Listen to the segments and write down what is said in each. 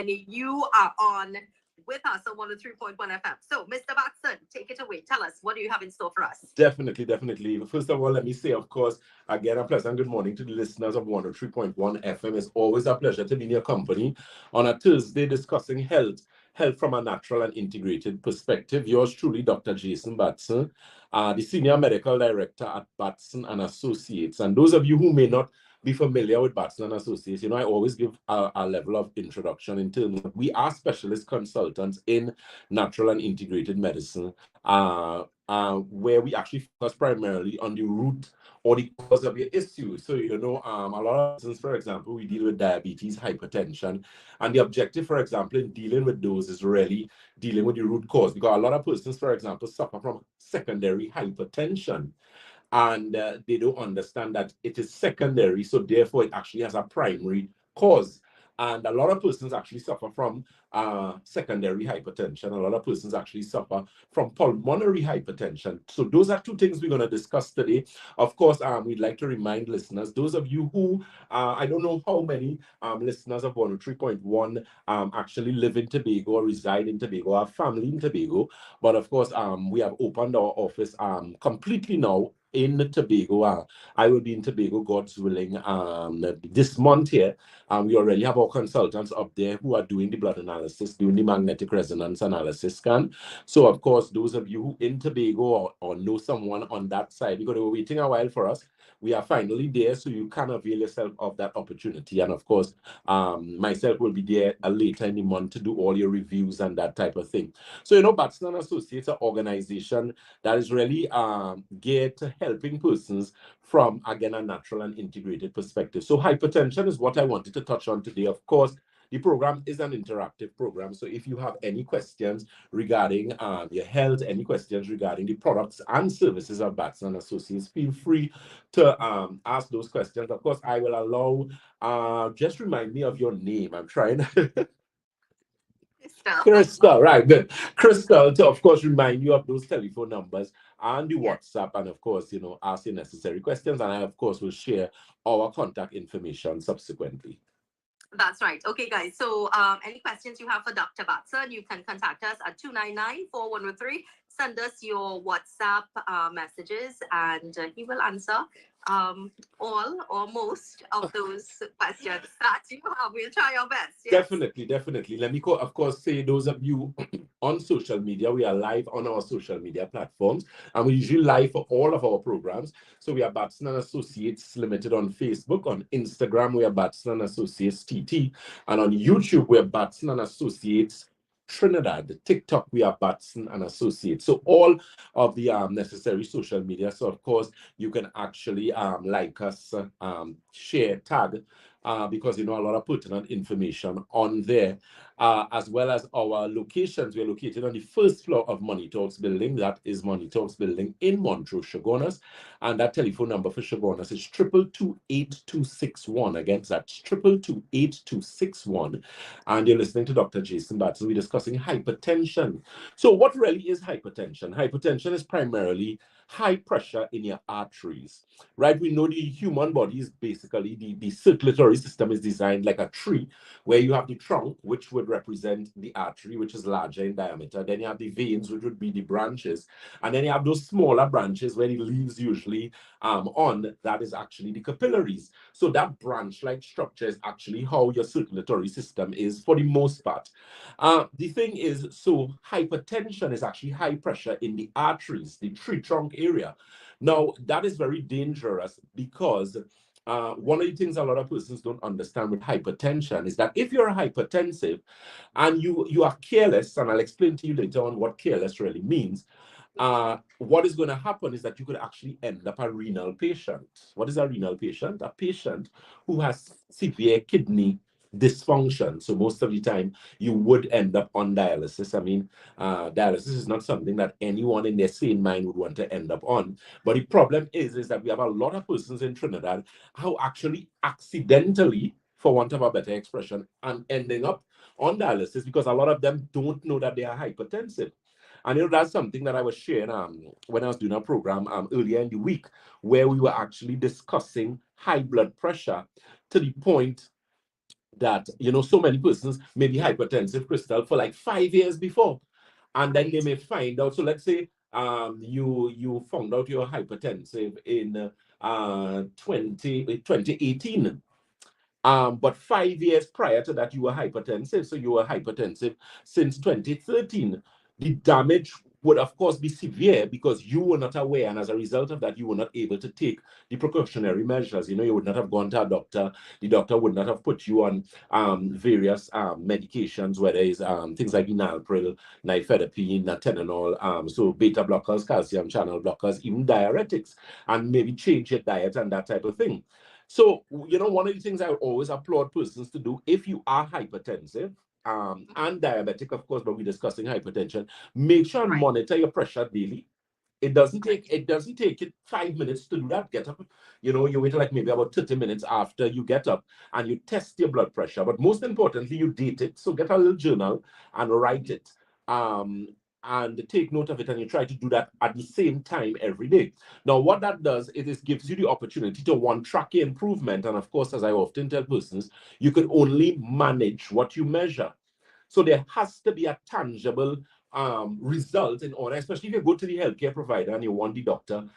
You are on with us on 103.1 FM. So, Mr. Batson, take it away. Tell us, what do you have in store for us? Definitely, definitely. First of all, let me say, of course, again, a pleasant good morning to the listeners of 103.1 FM. It's always a pleasure to be in your company on a Thursday discussing health from a natural and integrated perspective. Yours truly, Dr. Jason Batson, the Senior Medical Director at Batson and Associates. And those of you who may not be familiar with Batson and Associates, I always give a level of introduction in terms of we are specialist consultants in natural and integrated medicine. Where we actually focus primarily on the root or the cause of your issue. So, a lot of persons, for example, we deal with diabetes, hypertension, and the objective, for example, in dealing with those is really dealing with the root cause, because a lot of persons, for example, suffer from secondary hypertension, and they don't understand that it is secondary, so therefore it actually has a primary cause. And a lot of persons actually suffer from secondary hypertension. A lot of persons actually suffer from pulmonary hypertension. So those are two things we're going to discuss today. Of course, we'd like to remind listeners, those of you who, I don't know how many listeners of 103.1 actually live in Tobago or reside in Tobago, have family in Tobago. But of course, we have opened our office completely now in Tobago. I will be in Tobago, God's willing, this month here. We already have our consultants up there who are doing the blood analysis, doing the magnetic resonance analysis scan. So, of course, those of you who in Tobago or know someone on that side, because they were waiting a while for us, we are finally there, so you can avail yourself of that opportunity. And of course, myself will be there later in the month to do all your reviews and that type of thing. So, Batson and Associates, an organization that is really geared to helping persons from, again, a natural and integrated perspective. So hypertension is what I wanted to touch on today. Of course, the program is an interactive program. So if you have any questions regarding your health, any questions regarding the products and services of Batson and Associates, feel free to ask those questions. Of course, I will allow, just remind me of your name. I'm trying. Crystal, right, good. Crystal, to of course remind you of those telephone numbers and the WhatsApp, and of course, ask your necessary questions. And I, of course, will share our contact information subsequently. That's right. Okay, guys. So any questions you have for Dr. Batson, you can contact us at 299-4103. Send us your WhatsApp messages, and he will answer all or most of those questions that you have. We'll try our best. Yes. Definitely, definitely. Let me, of course, say those of you on social media, we are live on our social media platforms, and we usually live for all of our programs. So we are Batson and Associates Limited on Facebook. On Instagram, we are Batson and Associates TT. And on YouTube, we are Batson and Associates Trinidad. TikTok, we are Batson and Associates. So all of the necessary social media. So of course, you can actually like us, share, tag, because a lot of pertinent information on there, as well as our locations. We're located on the first floor of Money Talks building. That is Money Talks building in Montrose, Chaguanas, and that telephone number for Chaguanas is 222-8261. Again, that's 222-8261. And you're listening to Dr. Jason Batson. We're discussing hypertension. So what really is hypertension? Hypertension is primarily high pressure in your arteries, right? We know the human body is basically, the circulatory system is designed like a tree, where you have the trunk, which would represent the artery, which is larger in diameter. Then you have the veins, which would be the branches. And then you have those smaller branches where the leaves usually on, that is actually the capillaries. So that branch-like structure is actually how your circulatory system is for the most part. The thing is, so hypertension is actually high pressure in the arteries, the tree trunk area. Now, that is very dangerous because one of the things a lot of persons don't understand with hypertension is that if you're hypertensive and you are careless, and I'll explain to you later on what careless really means, what is going to happen is that you could actually end up a renal patient. What is a renal patient? A patient who has severe kidney dysfunction. So most of the time you would end up on dialysis. I mean, dialysis is not something that anyone in their sane mind would want to end up on. But the problem is that we have a lot of persons in Trinidad who actually accidentally, for want of a better expression, and ending up on dialysis because a lot of them don't know that they are hypertensive. And that's something that I was sharing when I was doing a program earlier in the week, where we were actually discussing high blood pressure to the point that, so many persons may be hypertensive, Crystal, for like 5 years before. And then they may find out. So let's say you found out you're hypertensive in 2018. But 5 years prior to that, you were hypertensive. So you were hypertensive since 2013. The damage would, of course, be severe because you were not aware. And as a result of that, you were not able to take the precautionary measures. You would not have gone to a doctor. The doctor would not have put you on various medications, whether it's things like enalapril, nifedipine, atenolol, so beta blockers, calcium channel blockers, even diuretics, and maybe change your diet and that type of thing. So, one of the things I always applaud persons to do, if you are hypertensive and diabetic, of course, but we're discussing hypertension, make sure and monitor your pressure daily. It doesn't take it 5 minutes to do that. Get up, you wait like maybe about 30 minutes after you get up and you test your blood pressure. But most importantly, you date it. So get a little journal and write it. And take note of it, and you try to do that at the same time every day. Now, what that does is gives you the opportunity to track your improvement. And of course, as I often tell persons, you can only manage what you measure. So there has to be a tangible result in order, especially if you go to the healthcare provider and you want the doctor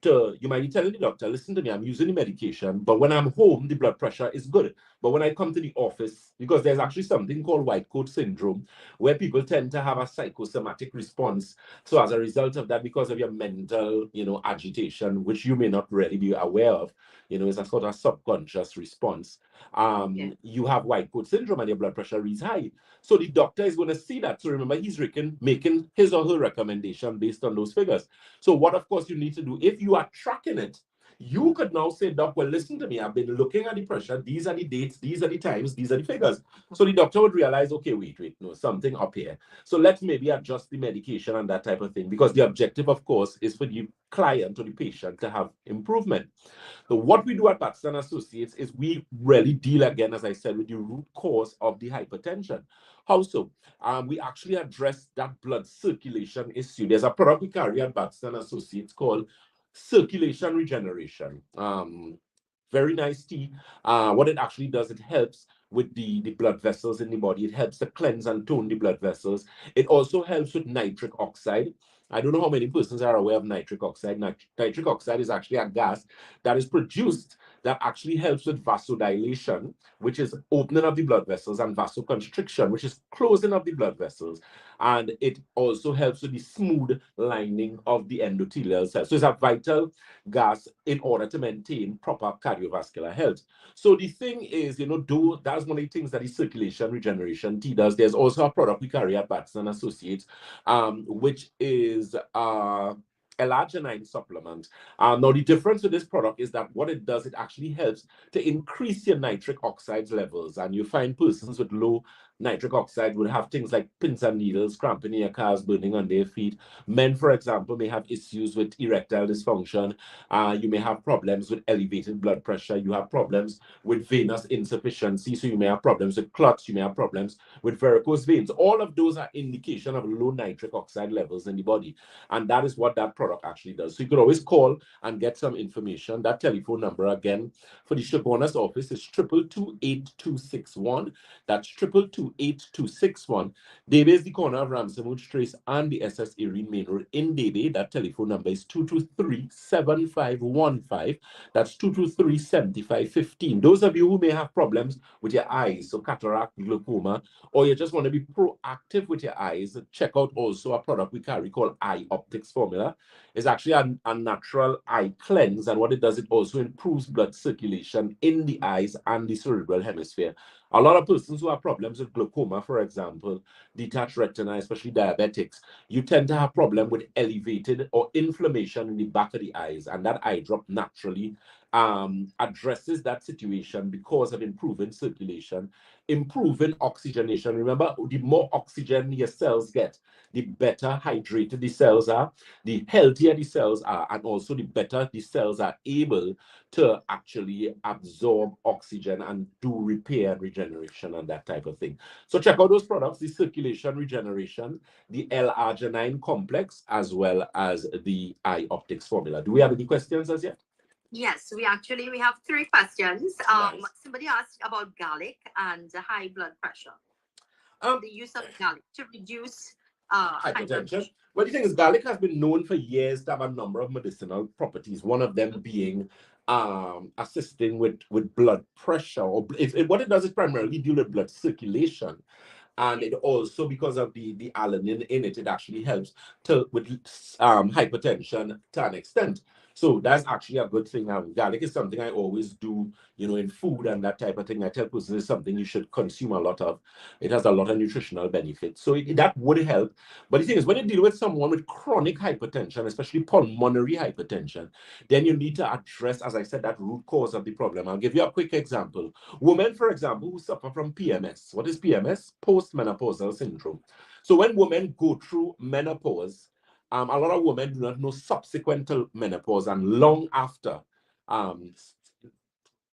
you might be telling the doctor, listen to me, I'm using the medication, but when I'm home, the blood pressure is good. But when I come to the office, because there's actually something called white coat syndrome, where people tend to have a psychosomatic response. So as a result of that, because of your mental, agitation, which you may not really be aware of, it's a sort of subconscious response. You have white coat syndrome and your blood pressure is high. So the doctor is going to see that. So remember, he's making his or her recommendation based on those figures. So what, of course, you need to do, if you are tracking it, you could now say, Doc, well, listen to me. I've been looking at the pressure. These are the dates. These are the times. These are the figures. So the doctor would realize, okay, wait, no, something up here. So let's maybe adjust the medication and that type of thing, because the objective, of course, is for the client or the patient to have improvement. So what we do at Batson Associates is we really deal, again, as I said, with the root cause of the hypertension. How so? We actually address that blood circulation issue. There's a product we carry at Batson Associates called circulation regeneration. Very nice tea. What it actually does, it helps with the blood vessels in the body. It helps to cleanse and tone the blood vessels. It also helps with nitric oxide. I don't know how many persons are aware of nitric oxide. Nitric oxide is actually a gas that is produced that actually helps with vasodilation, which is opening of the blood vessels, and vasoconstriction, which is closing of the blood vessels. And it also helps with the smooth lining of the endothelial cells. So it's a vital gas in order to maintain proper cardiovascular health. So the thing is, that's one of the things that the circulation regeneration tea does. There's also a product we carry at Batson Associates, which is L-arginine supplement. Now, the difference with this product is that what it does, it actually helps to increase your nitric oxide levels. And you find persons with low nitric oxide would have things like pins and needles, cramping in your calves, burning on their feet. Men, for example, may have issues with erectile dysfunction. You may have problems with elevated blood pressure. You have problems with venous insufficiency. So you may have problems with clots. You may have problems with varicose veins. All of those are indication of low nitric oxide levels in the body. And that is what that product actually does. So you could always call and get some information. That telephone number, again, for the Chagonas office is 222-8261. That's 222-8261. Debe is the corner of Ramsonwood Trace and the SS Erin Main Road in Debe. That telephone number is 223-7515. That's 223-7515. Those of you who may have problems with your eyes, so cataract, glaucoma, or you just want to be proactive with your eyes, check out also a product we carry called Eye Optics Formula. It's actually a natural eye cleanse, and what it does, it also improves blood circulation in the eyes and the cerebral hemisphere. A lot of persons who have problems with glaucoma, for example, detached retina, especially diabetics, you tend to have problem with elevated or inflammation in the back of the eyes, and that eye drop naturally addresses that situation because of improving circulation, improving oxygenation. Remember, the more oxygen your cells get, the better hydrated the cells are, the healthier the cells are, and also the better the cells are able to actually absorb oxygen and do repair and regeneration and that type of thing. So check out those products, the circulation regeneration, the L-arginine complex, as well as the Eye Optics Formula. Do we have any questions as yet? Yes, we have three questions. Nice. Somebody asked about garlic and high blood pressure. Um, The use of garlic to reduce high blood Hypertension. pressure. Well, the thing is, garlic has been known for years to have a number of medicinal properties. One of them being assisting with blood pressure, or what it does is primarily deal with blood circulation. And it also, because of the alanine in it, it actually helps to with hypertension to an extent. So that's actually a good thing. Garlic is something I always do, in food and that type of thing. I tell persons it's something you should consume a lot of. It has a lot of nutritional benefits. So that would help. But the thing is, when you deal with someone with chronic hypertension, especially pulmonary hypertension, then you need to address, as I said, that root cause of the problem. I'll give you a quick example. Women, for example, who suffer from PMS. What is PMS? Postmenopausal syndrome. So when women go through menopause, a lot of women do not know subsequent to menopause and long after. Um,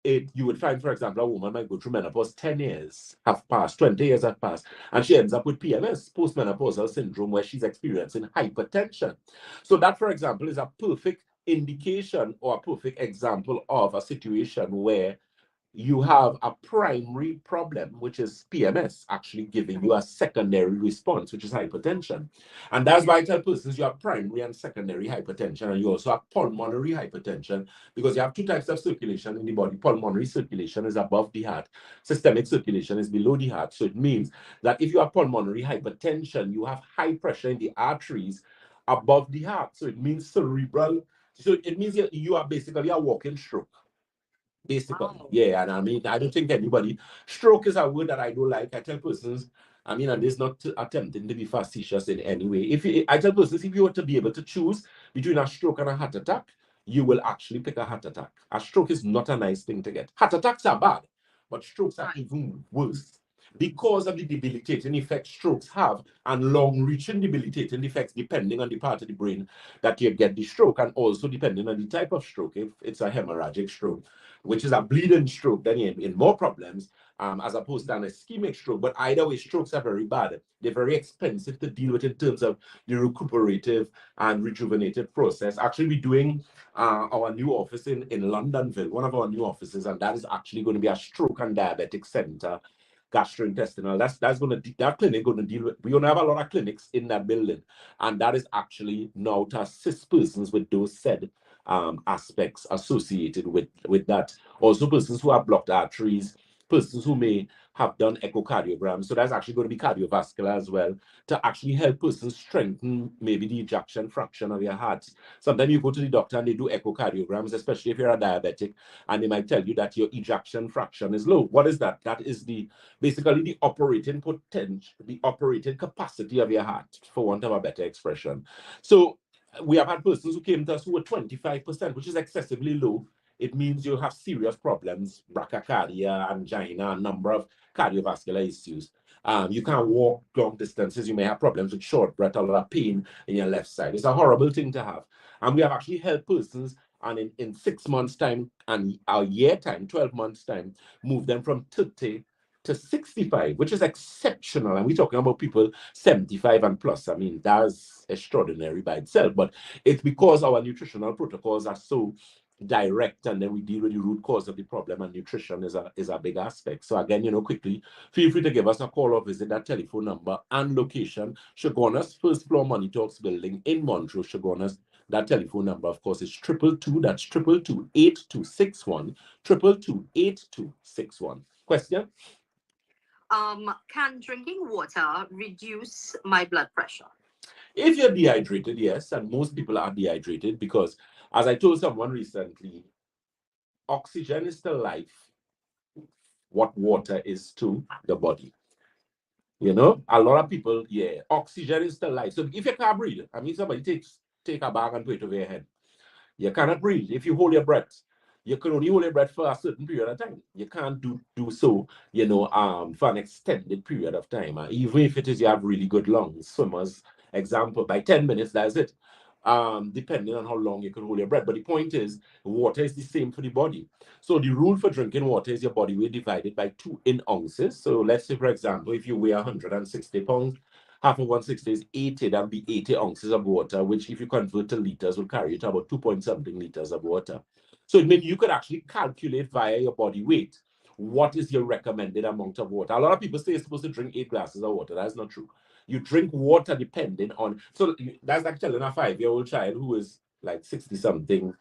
you would find, for example, a woman might go through menopause, 10 years have passed, 20 years have passed, and she ends up with PMS, postmenopausal syndrome, where she's experiencing hypertension. So that, for example, is a perfect indication or a perfect example of a situation where you have a primary problem, which is PMS, actually giving you a secondary response, which is hypertension. And that's why I tell persons you have primary and secondary hypertension, and you also have pulmonary hypertension, because you have two types of circulation in the body. Pulmonary circulation is above the heart, systemic circulation is below the heart. So it means that if you have pulmonary hypertension, you have high pressure in the arteries above the heart. So it means cerebral. So it means you are basically a walking stroke. Basically, Wow. yeah, and I mean, I don't think anybody. Stroke is a word that I don't like. I tell persons, I mean, and this not attempting to be facetious in any way. I tell persons, if you were to be able to choose between a stroke and a heart attack, you will actually pick a heart attack. A stroke is not a nice thing to get. Heart attacks are bad, but strokes are even worse because of the debilitating effects strokes have and long-reaching debilitating effects depending on the part of the brain that you get the stroke, and also depending on the type of stroke. If it's a hemorrhagic stroke, which is a bleeding stroke, then you're in more problems, as opposed to an ischemic stroke. But either way, strokes are very bad. They're very expensive to deal with in terms of the recuperative and rejuvenative process. Actually, we're doing our new office in Londonville, one of our new offices, and that is actually going to be a stroke and diabetic center, gastrointestinal. That's going to that clinic going to deal with. We're going to have a lot of clinics in that building, and that is actually now to assist persons with those said aspects associated with that. Also, persons who have blocked arteries, persons who may have done echocardiograms. So that's actually going to be cardiovascular as well, to actually help persons strengthen maybe the ejection fraction of your heart. Sometimes you go to the doctor and they do echocardiograms, especially if you're a diabetic, and they might tell you that your ejection fraction is low. What is that? That is basically the operating potential, the operating capacity of your heart, for want of a better expression. So we have had persons who came to us who were 25%, which is excessively low. It means you have serious problems, brachycardia, angina, a number of cardiovascular issues. You can't walk long distances. You may have problems with short breath, a lot of pain in your left side. It's a horrible thing to have. And we have actually helped persons, and in 6 months' time and a year time, 12 months' time, move them from 30 to 65, which is exceptional. And we're talking about people 75 and plus. I mean, that's extraordinary by itself. But it's because our nutritional protocols are so direct, and then we deal with the root cause of the problem, and nutrition is a big aspect. So again, quickly, feel free to give us a call or visit that telephone number and location. Shogunas, first floor Money Talks building in Montrose, Shogunas. That telephone number, of course, is 222. That's 222-8261. 222-8261. Question? Can drinking water reduce my blood pressure? If you're dehydrated, yes, and most people are dehydrated because, as I told someone recently, oxygen is to life what water is to the body. A lot of people, yeah, oxygen is to life. So if you can't breathe, I mean, somebody take a bag and put it over your head. You cannot breathe. If you hold your breath, you can only hold your breath for a certain period of time. You can't do so, for an extended period of time. Even if it is you have really good lungs, swimmers, example, by 10 minutes, that's it. Depending on how long you can hold your breath. But the point is, water is the same for the body. So the rule for drinking water is your body weight divided by 2 in ounces. So let's say, for example, if you weigh 160 pounds, half of 160 is 80. That would be 80 ounces of water, which if you convert to liters will carry you to about 2 point something liters of water. So it means you could actually calculate via your body weight what is your recommended amount of water. A lot of people say you're supposed to drink 8 glasses of water. That's not true. You drink water depending on, so that's like telling a 5-year-old child who is like 60 something,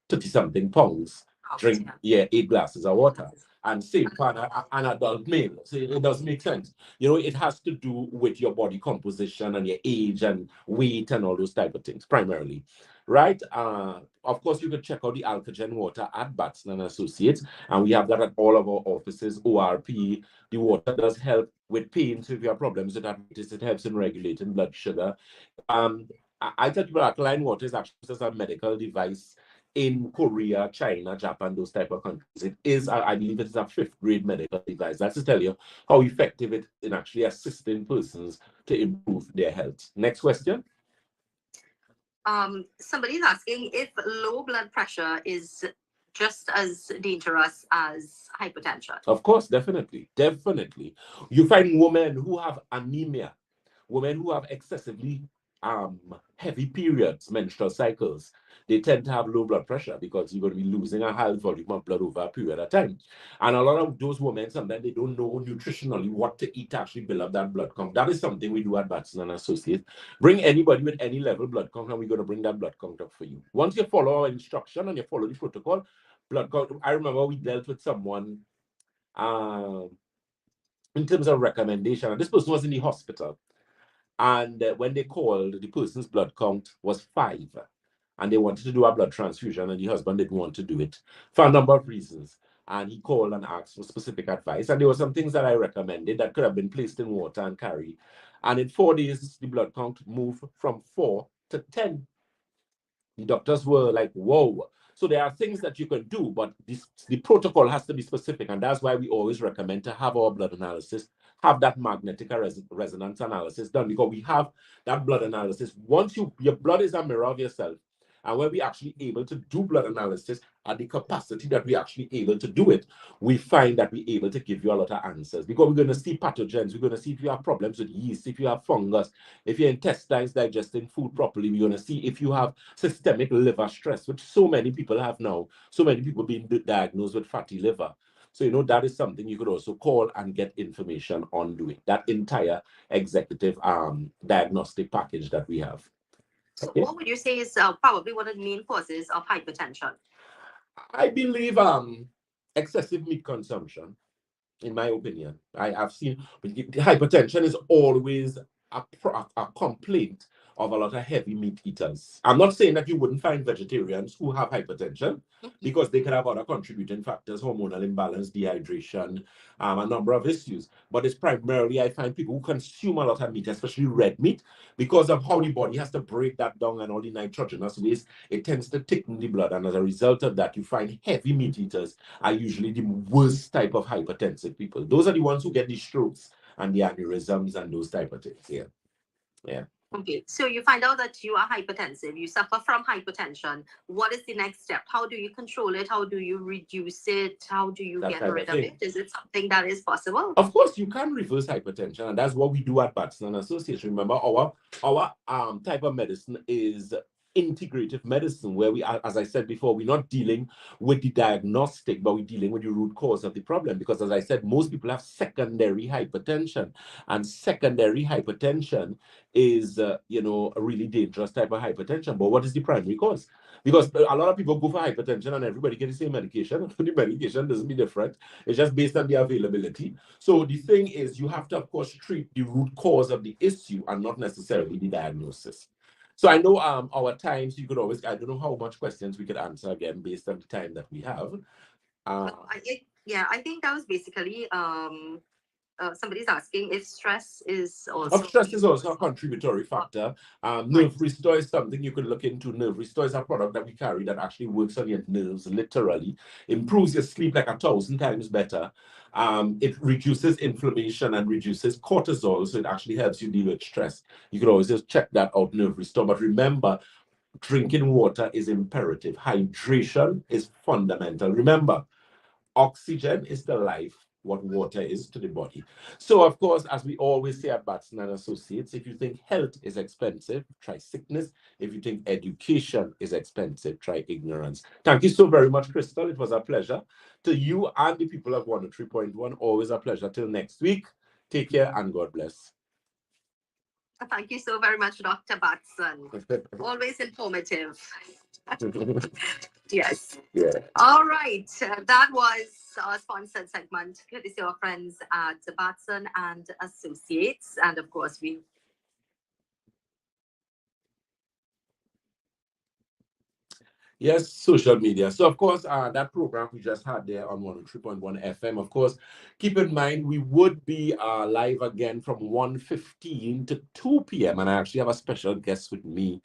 30 something pounds, drink 8 glasses of water. And same for an adult male. So it doesn't make sense. You know, it has to do with your body composition and your age and weight and all those type of things, primarily. Right? Of course, you can check out the Alkagen water at Batson and Associates, and we have that at all of our offices. ORP, the water does help with pain. So if you have problems with arthritis, it helps in regulating blood sugar. I tell people alkaline water is actually just a medical device in Korea, China, Japan, those type of countries. It is, I believe it is a 5th grade medical device. That's to tell you how effective it in actually assisting persons to improve their health. Next question. Somebody's asking if low blood pressure is just as dangerous as hypertension. Of course, definitely. Definitely. You find women who have anemia, women who have excessively heavy periods, menstrual cycles, they tend to have low blood pressure because you're going to be losing a high volume of blood over a period of time. And a lot of those women, sometimes they don't know nutritionally what to eat to actually build up that blood count. That is something we do at Batson and Associates. Bring anybody with any level blood count, and we're going to bring that blood count up for you. Once you follow our instruction and you follow the protocol, blood count. I remember we dealt with someone in terms of recommendation, and this person was in the hospital. And when they called, the person's blood count was 5. And they wanted to do a blood transfusion, and the husband didn't want to do it for a number of reasons. And he called and asked for specific advice. And there were some things that I recommended that could have been placed in water and carried. And in 4 days, the blood count moved from 4 to 10. The doctors were like, whoa. So there are things that you can do, but the protocol has to be specific. And that's why we always recommend to have our blood analysis, have that magnetic resonance analysis done, because we have that blood analysis. Once your blood is a mirror of yourself, and when we actually able to do blood analysis at the capacity that we actually able to do it, we find that we're able to give you a lot of answers, because we're going to see pathogens. We're going to see if you have problems with yeast, if you have fungus, if your intestines digesting food properly. We're going to see if you have systemic liver stress, which so many people have now. So many people being diagnosed with fatty liver. So, you know, that is something you could also call and get information on doing. That entire executive diagnostic package that we have. So what would you say is probably one of the main causes of hypertension? I believe excessive meat consumption, in my opinion. I have seen hypertension is always a complaint of a lot of heavy meat eaters. I'm not saying that you wouldn't find vegetarians who have hypertension, because they could have other contributing factors, hormonal imbalance, dehydration, a number of issues. But it's primarily, I find people who consume a lot of meat, especially red meat, because of how the body has to break that down and all the nitrogenous waste, it tends to thicken the blood. And as a result of that, you find heavy meat eaters are usually the worst type of hypertensive people. Those are the ones who get the strokes and the aneurysms and those type of things. Yeah. Yeah. Okay, so you find out that you are hypertensive, you suffer from hypertension. What is the next step? How do you control it? How do you reduce it? How do you get rid of it? Is it something that is possible? Of course, you can reverse hypertension, and that's what we do at Batson and Associates. Remember, our type of medicine is integrative medicine, where we are, as I said before, we're not dealing with the diagnostic, but we're dealing with the root cause of the problem. Because as I said, most people have secondary hypertension, and secondary hypertension is, you know, a really dangerous type of hypertension. But what is the primary cause? Because a lot of people go for hypertension and everybody gets the same medication. The medication doesn't be different. It's just based on the availability. So the thing is, you have to, of course, treat the root cause of the issue and not necessarily the diagnosis. So I know our times, you could always, I don't know how much questions we could answer again based on the time that we have. I think that was basically somebody's asking if stress is also... Stress is also a contributory factor. Nerve restore is something you could look into. Nerve restore is a product that we carry that actually works on your nerves, literally. Improves your sleep like 1,000 times better. It reduces inflammation and reduces cortisol, so it actually helps you deal with stress. You can always just check that out, Nerve Restore. But remember, drinking water is imperative. Hydration is fundamental. Remember, oxygen is the life, what water is to the body. So, of course, as we always say at Batson and Associates, if you think health is expensive, try sickness. If you think education is expensive, try ignorance. Thank you so very much, Crystal. It was a pleasure. To you and the people of 103.1, always a pleasure. Till next week, take care and God bless. Thank you so very much, Dr. Batson. Always informative. Yes. Yeah. All right. That was our sponsored segment, courtesy of our friends at Batson and Associates. And of course, we Yes, social media. So, of course, that program we just had there on 103.1 FM, of course, keep in mind we would be live again from 1:15 to 2 p.m. And I actually have a special guest with me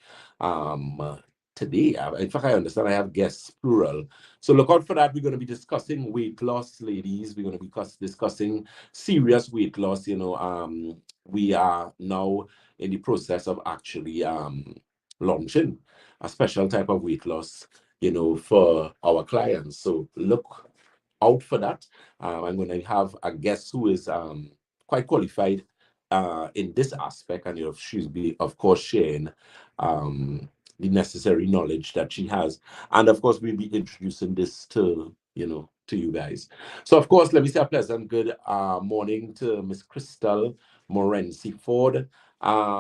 today. In fact, I understand I have guests plural. So look out for that. We're going to be discussing weight loss, ladies. We're going to be discussing serious weight loss. We are now in the process of actually launching a special type of weight loss, for our clients. So look out for that. I'm going to have a guest who is quite qualified in this aspect, and she'll be, of course, sharing the necessary knowledge that she has. And of course, we'll be introducing this to you guys. So, of course, let me say a pleasant good morning to Miss Crystal Morency Ford.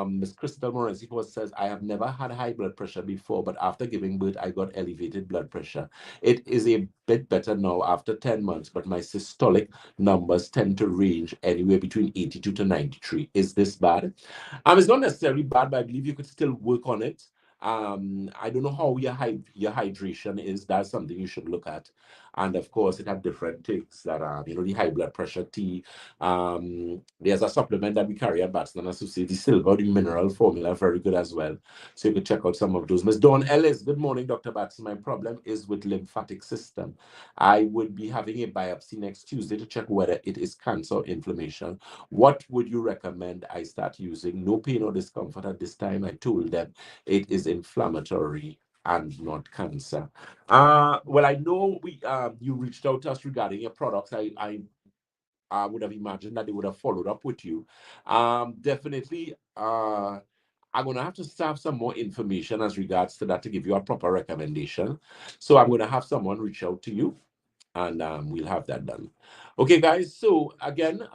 Miss Crystal Morency Ford says, I have never had high blood pressure before, but after giving birth, I got elevated blood pressure. It is a bit better now after 10 months, but my systolic numbers tend to range anywhere between 82 to 93. Is this bad? It's not necessarily bad, but I believe you could still work on it. I don't know how your hydration is. That's something you should look at. And of course, it have different things that are, the high blood pressure tea. There's a supplement that we carry at Batson and Associates, the silver, the mineral formula, very good as well. So you can check out some of those. Ms. Dawn Ellis, good morning, Dr. Batson. My problem is with lymphatic system. I would be having a biopsy next Tuesday to check whether it is cancer or inflammation. What would you recommend I start using? No pain or discomfort at this time. I told them it is inflammatory and not cancer. Well, I know you reached out to us regarding your products. I would have imagined that they would have followed up with you. Definitely, I'm going to have to have some more information as regards to that to give you a proper recommendation. So I'm going to have someone reach out to you, and we'll have that done. Okay, guys. So again,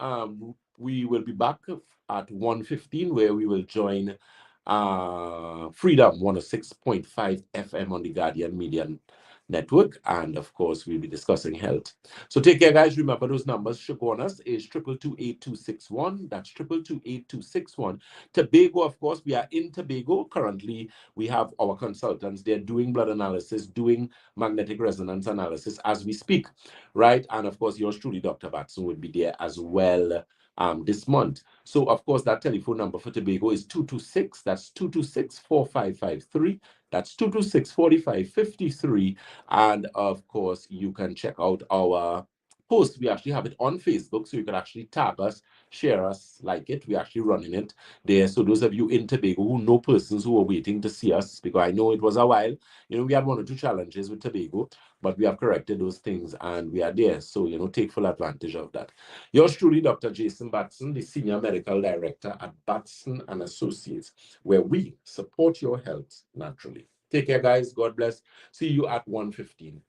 we will be back at 1:15, where we will join Freedom 106.5 FM on the Guardian Media Network, and of course we'll be discussing health. So take care, guys. Remember, those numbers should go on us is 222-8261. That's 222-8261. Tobago, of course, we are in Tobago currently. We have our consultants. They're doing blood analysis, doing magnetic resonance analysis as we speak, right? And of course, yours truly, Dr. Batson, will be there as well this month. So, of course, that telephone number for Tobago is 226. That's 226-4553. That's 226-4553. And of course, you can check out our post. We actually have it on Facebook, so you can actually tag us, share us, like it. We're actually running it there. So those of you in Tobago who know persons who are waiting to see us, because I know it was a while, we had 1 or 2 challenges with Tobago, but we have corrected those things and we are there. So, take full advantage of that. Yours truly, Dr. Jason Batson, the Senior Medical Director at Batson and Associates, where we support your health naturally. Take care, guys. God bless. See you at 1:15.